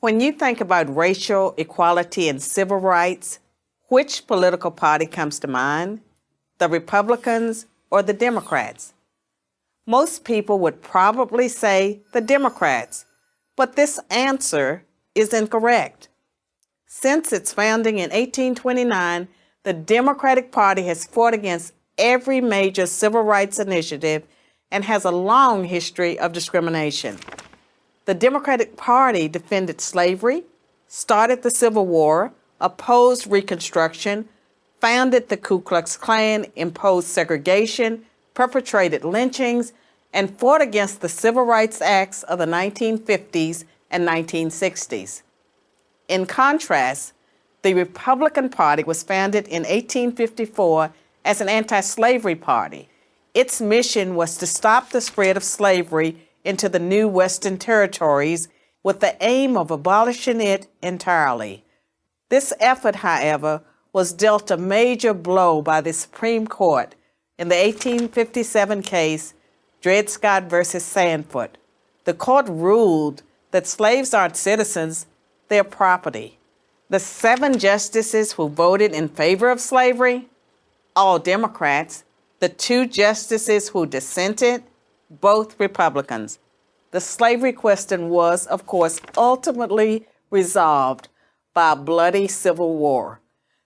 When you think about racial equality and civil rights, which political party comes to mind? The Republicans or the Democrats? Most people would probably say the Democrats, but this answer is incorrect. Since its founding in 1829, the Democratic Party has fought against every major civil rights initiative and has a long history of discrimination. The Democratic Party defended slavery, started the Civil War, opposed Reconstruction, founded the Ku Klux Klan, imposed segregation, perpetrated lynchings, and fought against the Civil Rights Acts of the 1950s and 1960s. In contrast, the Republican Party was founded in 1854 as an anti-slavery party. Its mission was to stop the spread of slavery into the new Western territories with the aim of abolishing it entirely. This effort, however, was dealt a major blow by the Supreme Court in the 1857 case Dred Scott versus Sandford. The court ruled that slaves aren't citizens, they're property. The 7 justices who voted in favor of slavery, all Democrats. The 2 justices who dissented, both Republicans. The slavery question was, of course, ultimately resolved by a bloody civil war.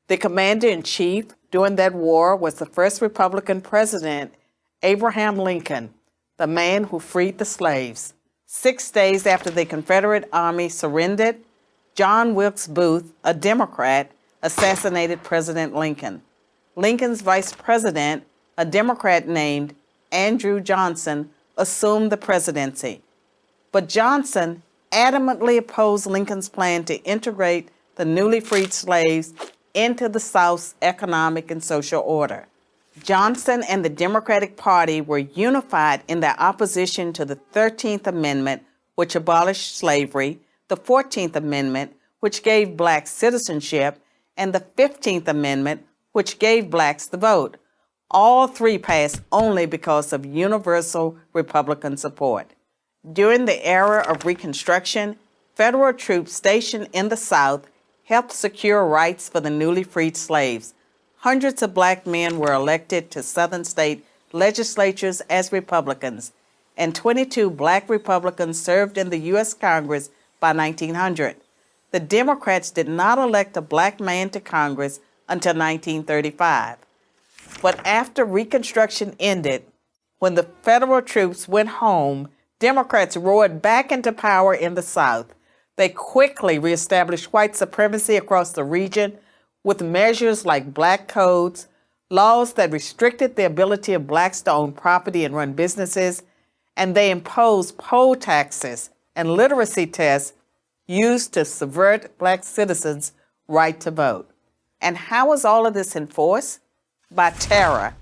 The commander-in-chief during that war was the first Republican president, Abraham Lincoln, the man who freed the slaves. 6 days after the Confederate Army surrendered, John Wilkes Booth, a Democrat, assassinated President Lincoln. Lincoln's vice president, a Democrat named Andrew Johnson, assumed the presidency. But Johnson adamantly opposed Lincoln's plan to integrate the newly freed slaves into the South's economic and social order. Johnson and the Democratic Party were unified in their opposition to the 13th Amendment, which abolished slavery, the 14th Amendment, which gave blacks citizenship, and the 15th Amendment, which gave blacks the vote. All 3 passed only because of universal Republican support. During the era of Reconstruction, federal troops stationed in the South helped secure rights for the newly freed slaves. Hundreds of black men were elected to Southern state legislatures as Republicans, and 22 black Republicans served in the U.S. Congress by 1900. The Democrats did not elect a black man to Congress until 1935. But after Reconstruction ended, when the federal troops went home, Democrats roared back into power in the South. They quickly reestablished white supremacy across the region with measures like black codes, laws that restricted the ability of blacks to own property and run businesses, and they imposed poll taxes and literacy tests used to subvert black citizens' right to vote. And how was all of this enforced? By terror,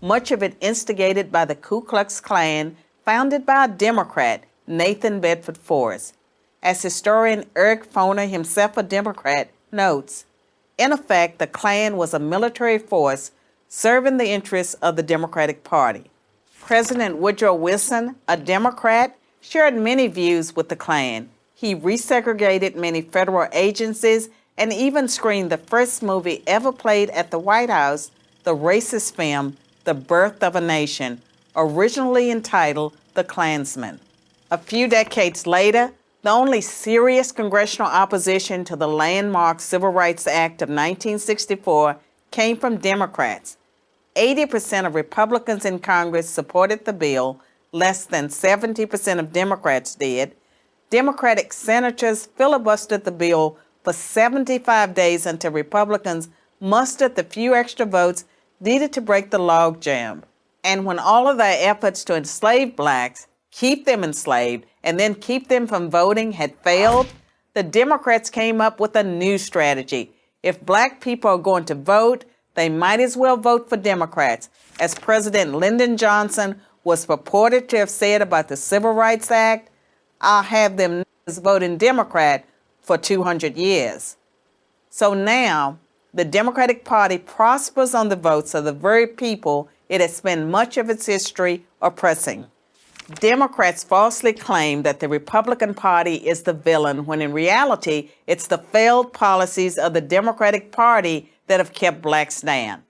much of it instigated by the Ku Klux Klan, founded by a Democrat, Nathan Bedford Forrest. As historian Eric Foner, himself a Democrat, notes, in effect, the Klan was a military force serving the interests of the Democratic Party. President Woodrow Wilson, a Democrat, shared many views with the Klan. He resegregated many federal agencies and even screened the first movie ever played at the White House, the racist film, The Birth of a Nation, originally entitled The Klansman. A few decades later, the only serious congressional opposition to the landmark Civil Rights Act of 1964 came from Democrats. 80% of Republicans in Congress supported the bill, less than 70% of Democrats did. Democratic senators filibustered the bill for 75 days until Republicans mustered the few extra votes needed to break the logjam. And when all of their efforts to enslave blacks, keep them enslaved, and then keep them from voting had failed, the Democrats came up with a new strategy. If black people are going to vote, they might as well vote for Democrats, as President Lyndon Johnson was purported to have said about the Civil Rights Act. I'll have them voting Democrat for 200 years. So now, the Democratic Party prospers on the votes of the very people it has spent much of its history oppressing. Democrats falsely claim that the Republican Party is the villain when in reality it's the failed policies of the Democratic Party that have kept blacks down.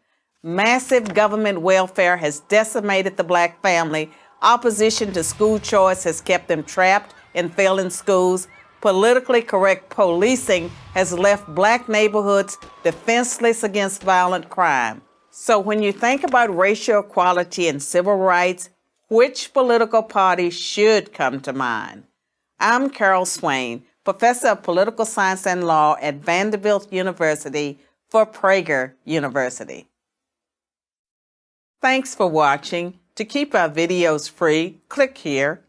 Massive government welfare has decimated the black family. Opposition to school choice has kept them trapped in failing schools. Politically correct policing has left black neighborhoods defenseless against violent crime. So when you think about racial equality and civil rights, which political party should come to mind? I'm Carol Swain, professor of political science and law at Vanderbilt University for Prager University. Thanks for watching. To keep our videos free, click here.